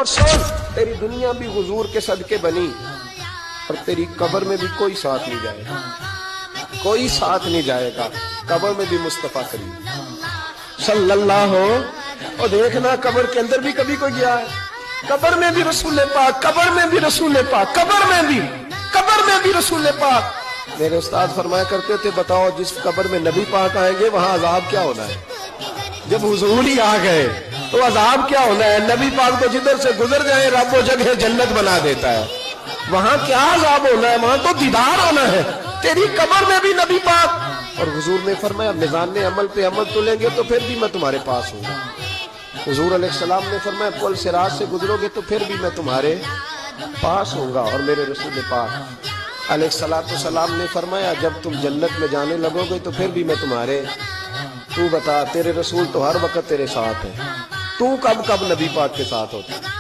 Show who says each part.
Speaker 1: اور سن، تیری دنیا بھی حضور کے صدقے بنی اور تیری قبر میں بھی کوئی ساتھ نہیں جائے گا، کوئی ساتھ نہیں جائے گا، قبر میں بھی مصطفیٰ کریم صلی اللہ ہو۔ اور دیکھنا قبر کے اندر بھی کبھی کوئی گیا ہے؟ قبر میں بھی رسول پاک، قبر میں بھی رسول پاک، قبر میں بھی رسول پاک۔ میرے استاد فرمایا کرتے تھے بتاؤ جس قبر میں نبی پاک آئیں گے وہاں عذاب کیا ہونا ہے؟ جب حضور ہی آ گئے تو عذاب کیا ہونا ہے؟ نبی پاک تو جدھر سے گزر جائے رب وہ جگہ جنت بنا دیتا ہے، وہاں کیا عذاب ہونا ہے؟ وہاں تو دیدار ہونا ہے۔ تیری قبر میں بھی نبی پاک، اور حضور نے فرمایا میزان عمل پہ عمل تلیں گے تو پھر بھی میں تمہارے پاس ہوں گا۔ حضور علیہ السلام نے فرمایا پل صراط سے گزرو گے تو پھر بھی میں تمہارے پاس ہوں گا۔ اور میرے رسول پاک علیہ السلام نے فرمایا جب تم جنت میں جانے لگو گے تو پھر بھی میں تمہارے، تو بتا تیرے رسول تو ہر وقت تیرے ساتھ ہے، تو کب نبی پاک کے ساتھ ہوتا ہے؟